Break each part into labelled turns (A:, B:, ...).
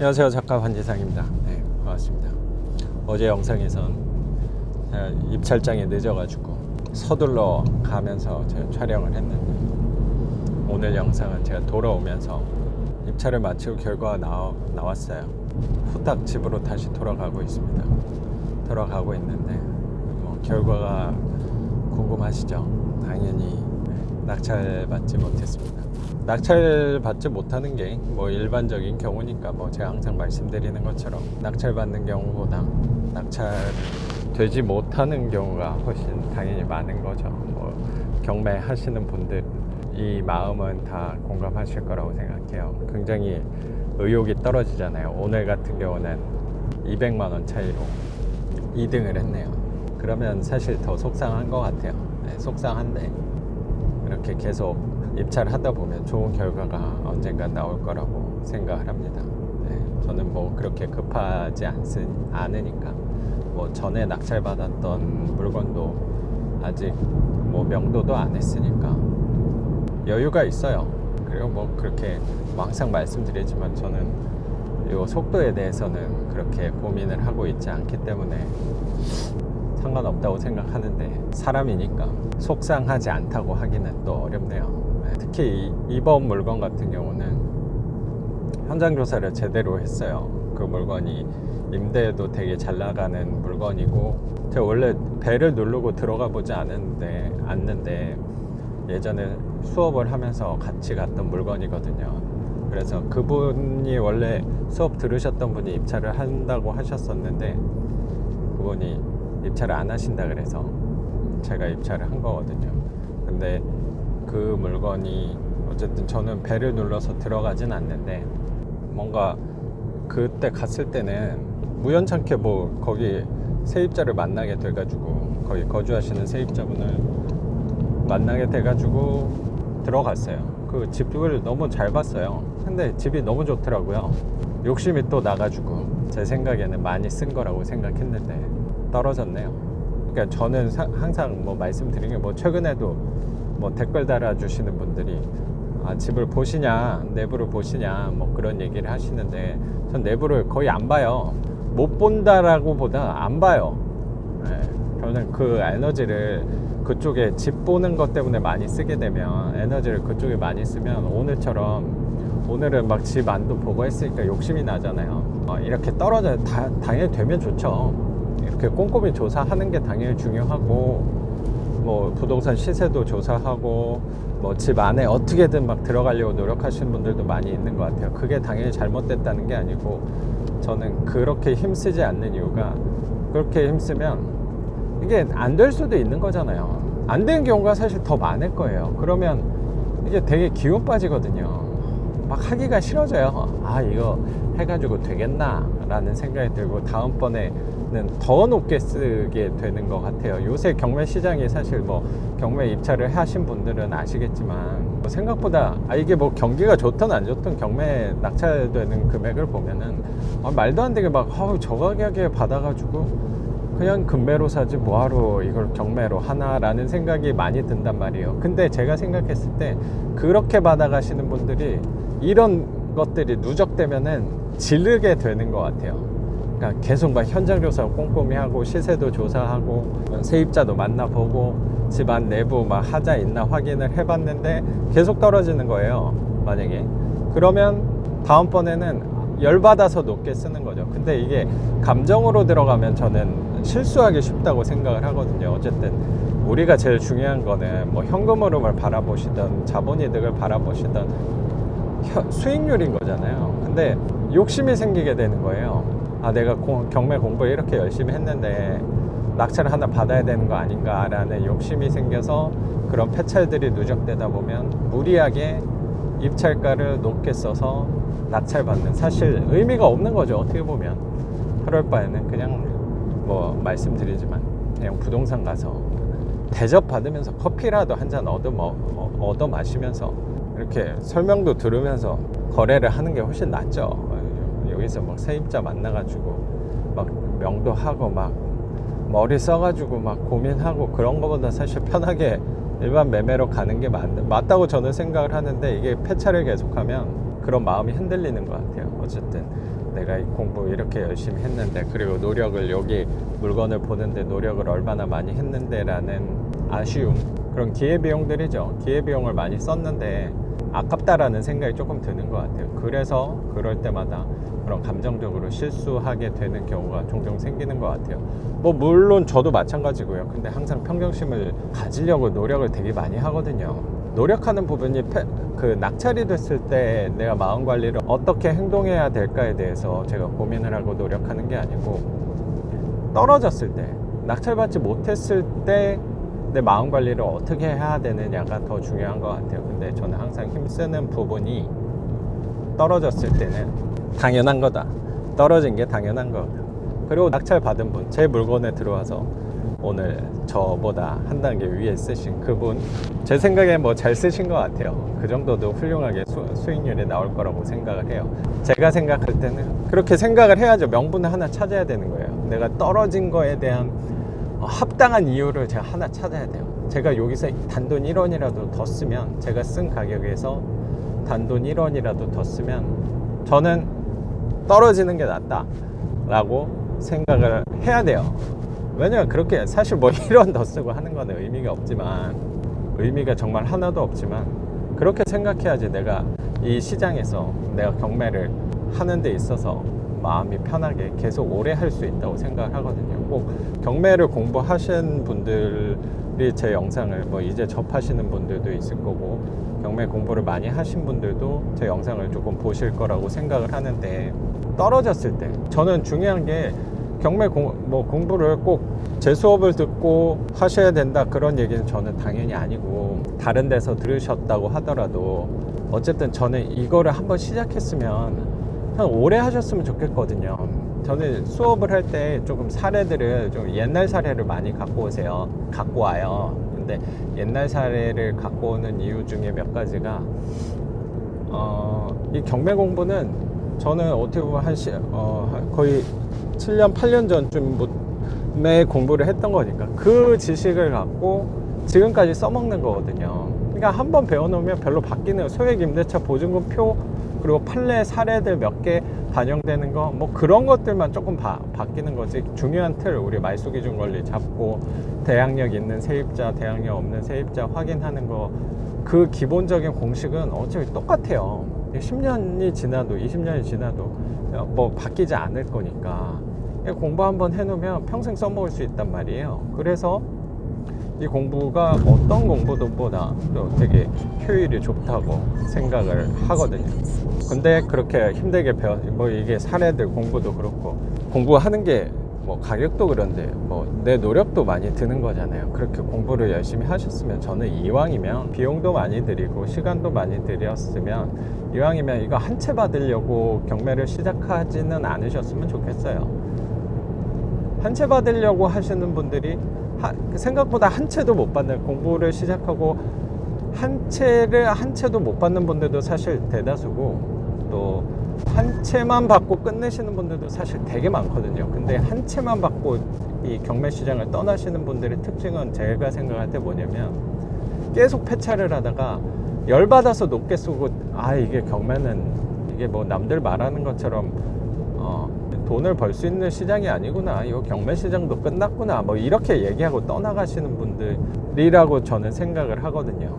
A: 안녕하세요, 작가 반지상입니다. 네, 반갑습니다. 어제 영상에선 입찰장이 늦어가지고 서둘러 가면서 제가 촬영을 했는데, 오늘 영상은 제가 돌아오면서 입찰을 마치고 결과가 나왔어요. 후딱 집으로 다시 돌아가고 있습니다. 돌아가고 있는데 결과가 궁금하시죠? 당연히 낙찰받지 못했습니다. 낙찰받지 못하는 게 일반적인 경우니까 제가 항상 말씀드리는 것처럼 낙찰받는 경우보다 낙찰되지 못하는 경우가 훨씬 당연히 많은 거죠. 경매하시는 분들 이 마음은 다 공감하실 거라고 생각해요. 굉장히 의욕이 떨어지잖아요. 오늘 같은 경우는 200만 원 차이로 2등을 했네요. 그러면 사실 더 속상한 것 같아요. 속상한데 이렇게 계속 입찰하다 보면 좋은 결과가 언젠간 나올 거라고 생각을 합니다. 저는 그렇게 급하지 않으니까 전에 낙찰받았던 물건도 아직 명도도 안 했으니까 여유가 있어요. 그리고 그렇게 항상 말씀드리지만 저는 이 속도에 대해서는 그렇게 고민을 하고 있지 않기 때문에 상관없다고 생각하는데, 사람이니까 속상하지 않다고 하기는 또 어렵네요. 특히 이번 물건 같은 경우는 현장 조사를 제대로 했어요. 그 물건이 임대도 되게 잘 나가는 물건이고, 제가 원래 배를 누르고 들어가 보지 않는데 예전에 수업을 하면서 같이 갔던 물건이거든요. 그래서 그분이 원래 수업 들으셨던 분이 입찰을 한다고 하셨었는데, 그분이 입찰을 안 하신다 그래서 제가 입찰을 한 거거든요. 근데 그 물건이 어쨌든 저는 배를 눌러서 들어가진 않는데, 뭔가 그때 갔을 때는 우연찮게 거기 세입자를 만나게 돼가지고, 거기 거주하시는 세입자분을 만나게 돼가지고 들어갔어요. 그 집을 너무 잘 봤어요. 근데 집이 너무 좋더라고요. 욕심이 또 나가지고 제 생각에는 많이 쓴 거라고 생각했는데 떨어졌네요. 그러니까 저는 항상 말씀드린 게 최근에도 댓글 달아주시는 분들이 집을 보시냐, 내부를 보시냐 그런 얘기를 하시는데, 전 내부를 거의 안 봐요. 못 본다라고 보다 안 봐요. 저는 그 에너지를 그쪽에 집 보는 것 때문에 많이 쓰게 되면, 에너지를 그쪽에 많이 쓰면 오늘은 집 안도 보고 했으니까 욕심이 나잖아요. 이렇게 떨어져야 당연히 되면 좋죠. 이렇게 꼼꼼히 조사하는 게 당연히 중요하고, 부동산 시세도 조사하고, 집 안에 어떻게든 들어가려고 노력하시는 분들도 많이 있는 것 같아요. 그게 당연히 잘못됐다는 게 아니고, 저는 그렇게 힘쓰지 않는 이유가, 그렇게 힘쓰면 이게 안 될 수도 있는 거잖아요. 안 되는 경우가 사실 더 많을 거예요. 그러면 이게 되게 기운 빠지거든요. 하기가 싫어져요. 이거 해가지고 되겠나 라는 생각이 들고, 다음번에는 더 높게 쓰게 되는 것 같아요. 요새 경매 시장이 사실 경매 입찰을 하신 분들은 아시겠지만, 생각보다 이게 경기가 좋든 안 좋든 경매 낙찰되는 금액을 보면은 말도 안 되게 저 가격에 받아가지고 그냥 금매로 사지 뭐하러 이걸 경매로 하나라는 생각이 많이 든단 말이에요. 근데 제가 생각했을 때 그렇게 받아가시는 분들이 이런 것들이 누적되면은 지르게 되는 것 같아요. 그러니까 계속 현장 조사 꼼꼼히 하고, 시세도 조사하고, 세입자도 만나보고, 집안 내부 하자 있나 확인을 해봤는데 계속 떨어지는 거예요. 만약에 그러면 다음번에는 열받아서 높게 쓰는 거죠. 근데 이게 감정으로 들어가면 저는 실수하기 쉽다고 생각을 하거든요. 어쨌든 우리가 제일 중요한 거는 현금 흐름을 바라보시던 자본이득을 바라보시던 수익률인 거잖아요. 근데 욕심이 생기게 되는 거예요. 내가 경매 공부 이렇게 열심히 했는데 낙찰을 하나 받아야 되는 거 아닌가 라는 욕심이 생겨서 그런 폐찰들이 누적되다 보면 무리하게 입찰가를 높게 써서 낙찰받는, 사실 의미가 없는 거죠. 어떻게 보면 그럴 바에는 그냥 말씀드리지만 그냥 부동산 가서 대접 받으면서 커피라도 한 잔 얻어 마시면서 이렇게 설명도 들으면서 거래를 하는 게 훨씬 낫죠. 여기서 세입자 만나가지고 명도하고 머리 써가지고 고민하고 그런 거보다 사실 편하게 일반 매매로 가는 게 맞다고 저는 생각을 하는데, 이게 폐차를 계속하면 그런 마음이 흔들리는 것 같아요. 어쨌든 내가 이 공부 이렇게 열심히 했는데, 그리고 노력을 여기 물건을 보는데 노력을 얼마나 많이 했는데 라는 아쉬움, 그런 기회비용들이죠. 기회비용을 많이 썼는데 아깝다라는 생각이 조금 드는 것 같아요. 그래서 그럴 때마다 그런 감정적으로 실수하게 되는 경우가 종종 생기는 것 같아요. 뭐 물론 저도 마찬가지고요. 근데 항상 평정심을 가지려고 노력을 되게 많이 하거든요. 노력하는 부분이 그 낙찰이 됐을 때 내가 마음 관리를 어떻게 행동해야 될까에 대해서 제가 고민을 하고 노력하는 게 아니고, 떨어졌을 때, 낙찰받지 못했을 때 내 마음 관리를 어떻게 해야 되느냐가 더 중요한 것 같아요. 근데 저는 항상 힘쓰는 부분이 떨어졌을 때는 당연한 거다, 떨어진 게 당연한 거다. 그리고 낙찰 받은 분, 제 물건에 들어와서 오늘 저보다 한 단계 위에 쓰신 그분, 제 생각에 뭐 잘 쓰신 것 같아요. 그 정도도 훌륭하게 수익률이 나올 거라고 생각을 해요. 제가 생각할 때는 그렇게 생각을 해야죠. 명분을 하나 찾아야 되는 거예요. 내가 떨어진 거에 대한 합당한 이유를 제가 하나 찾아야 돼요. 제가 여기서 단돈 1원이라도 더 쓰면, 제가 쓴 가격에서 단돈 1원이라도 더 쓰면 저는 떨어지는 게 낫다 라고 생각을 해야 돼요. 왜냐면 그렇게 사실 뭐 1원 더 쓰고 하는 거는 의미가 정말 하나도 없지만, 그렇게 생각해야지 내가 이 시장에서 내가 경매를 하는 데 있어서 마음이 편하게 계속 오래 할 수 있다고 생각을 하거든요. 꼭 경매를 공부하신 분들이 제 영상을 뭐 이제 접하시는 분들도 있을 거고, 경매 공부를 많이 하신 분들도 제 영상을 조금 보실 거라고 생각을 하는데, 떨어졌을 때 저는 중요한 게 경매 공부를 꼭 제 수업을 듣고 하셔야 된다 그런 얘기는 저는 당연히 아니고, 다른 데서 들으셨다고 하더라도 어쨌든 저는 이거를 한번 시작했으면 한 오래 하셨으면 좋겠거든요. 저는 수업을 할 때 조금 사례들을 좀 옛날 사례를 많이 갖고 와요. 근데 옛날 사례를 갖고 오는 이유 중에 몇 가지가 이 경매 공부는 저는 어떻게 보면 거의 7년 8년 전쯤에 공부를 했던 거니까 그 지식을 갖고 지금까지 써먹는 거거든요. 그러니까 한번 배워놓으면 별로 바뀌는, 소액 임대차 보증금 표, 그리고 판례 사례들 몇 개 반영되는 거, 뭐 그런 것들만 조금 바뀌는 거지, 중요한 틀, 우리 말소기준 권리 잡고 대항력 있는 세입자, 대항력 없는 세입자 확인하는 거, 그 기본적인 공식은 어차피 똑같아요. 10년이 지나도 20년이 지나도 뭐 바뀌지 않을 거니까 공부 한번 해놓으면 평생 써먹을 수 있단 말이에요. 그래서 이 공부가 어떤 공부보다 되게 효율이 좋다고 생각을 하거든요. 근데 그렇게 힘들게 뭐 이게 사례들 공부도 그렇고, 공부하는 게 뭐 가격도 그런데 뭐 내 노력도 많이 드는 거잖아요. 그렇게 공부를 열심히 하셨으면, 저는 이왕이면 비용도 많이 들이고 시간도 많이 들였으면, 이왕이면 이거 한 채 받으려고 경매를 시작하지는 않으셨으면 좋겠어요. 한 채 받으려고 하시는 분들이 생각보다 한 채도 못 받는, 공부를 시작하고 한 채도 못 받는 분들도 사실 대다수고, 또 한 채만 받고 끝내시는 분들도 사실 되게 많거든요. 근데 한 채만 받고 이 경매 시장을 떠나시는 분들의 특징은 제가 생각할 때 뭐냐면, 계속 폐차를 하다가 열받아서 높게 쓰고, 이게 경매는 이게 뭐 남들 말하는 것처럼 돈을 벌 수 있는 시장이 아니구나, 이거 경매 시장도 끝났구나, 뭐 이렇게 얘기하고 떠나가시는 분들이라고 저는 생각을 하거든요.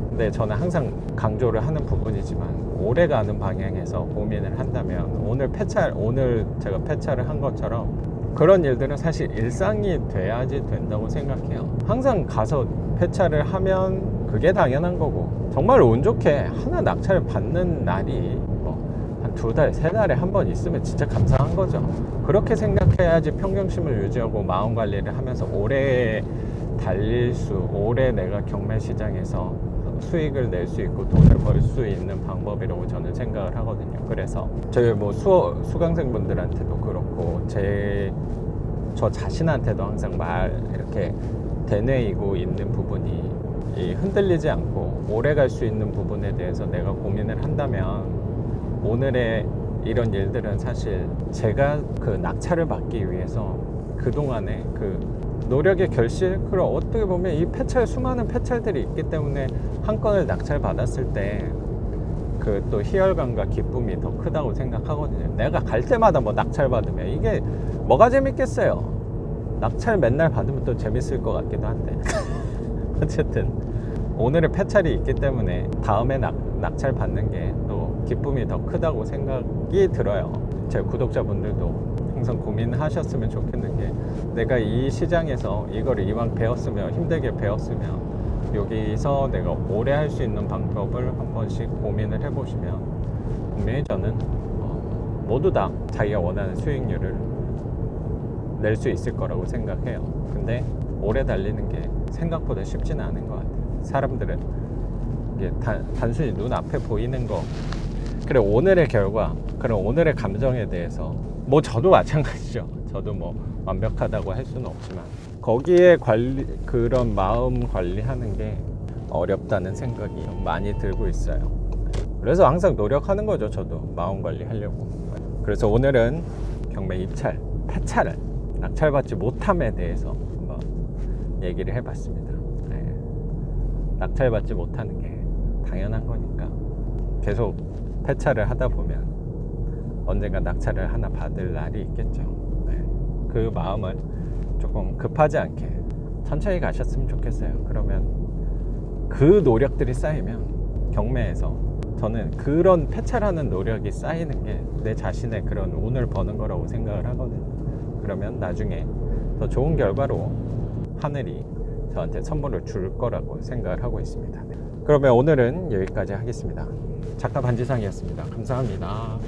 A: 근데 저는 항상 강조를 하는 부분이지만, 오래가는 방향에서 고민을 한다면, 오늘 제가 폐차를 한 것처럼 그런 일들은 사실 일상이 돼야지 된다고 생각해요. 항상 가서 폐차를 하면 그게 당연한 거고, 정말 운 좋게 하나 낙찰을 받는 날이 한 2달, 3달에 한 번 있으면 진짜 감사한 거죠. 그렇게 생각해야지 평정심을 유지하고 마음 관리를 하면서 오래 오래 내가 경매 시장에서 수익을 낼 수 있고 돈을 벌 수 있는 방법이라고 저는 생각을 하거든요. 그래서 저희 뭐 수강생분들한테도 그렇고, 저 자신한테도 항상 이렇게 되뇌이고 있는 부분이, 흔들리지 않고 오래 갈 수 있는 부분에 대해서 내가 고민을 한다면, 오늘의 이런 일들은 사실 제가 그 낙찰을 받기 위해서 그동안에 그 노력의 결실, 그리고 어떻게 보면 이 수많은 폐찰들이 있기 때문에 한 건을 낙찰 받았을 때 그 또 희열감과 기쁨이 더 크다고 생각하거든요. 내가 갈 때마다 뭐 낙찰 받으면 이게 뭐가 재밌겠어요. 낙찰 맨날 받으면 또 재밌을 것 같기도 한데 어쨌든 오늘의 폐찰이 있기 때문에 다음에 낙찰 받는 게 또 기쁨이 더 크다고 생각이 들어요. 제 구독자분들도 항상 고민하셨으면 좋겠는 게, 내가 이 시장에서 이거를 이왕 배웠으면, 힘들게 배웠으면 여기서 내가 오래 할 수 있는 방법을 한 번씩 고민을 해보시면 분명히 저는 모두 다 자기가 원하는 수익률을 낼 수 있을 거라고 생각해요. 근데 오래 달리는 게 생각보다 쉽지는 않은 것 같아요. 사람들은 이게 단순히 눈앞에 보이는 거, 그래 오늘의 결과, 그런 오늘의 감정에 대해서 뭐 저도 마찬가지죠. 저도 뭐 완벽하다고 할 수는 없지만 거기에 그런 마음 관리하는 게 어렵다는 생각이 좀 많이 들고 있어요. 그래서 항상 노력하는 거죠. 저도 마음 관리하려고. 그래서 오늘은 경매 입찰, 폐찰을 낙찰받지 못함에 대해서 한번 얘기를 해봤습니다. 네. 낙찰받지 못하는 게 당연한 거니까 계속 폐찰을 하다 보면 언젠가 낙찰을 하나 받을 날이 있겠죠. 네. 그 마음을 조금 급하지 않게 천천히 가셨으면 좋겠어요. 그러면 그 노력들이 쌓이면 경매에서 저는 그런 폐찰하는 노력이 쌓이는 게 내 자신의 그런 운을 버는 거라고 생각을 하거든요. 그러면 나중에 더 좋은 결과로 하늘이 저한테 선물을 줄 거라고 생각을 하고 있습니다. 그러면 오늘은 여기까지 하겠습니다. 작가 반지상이었습니다. 감사합니다.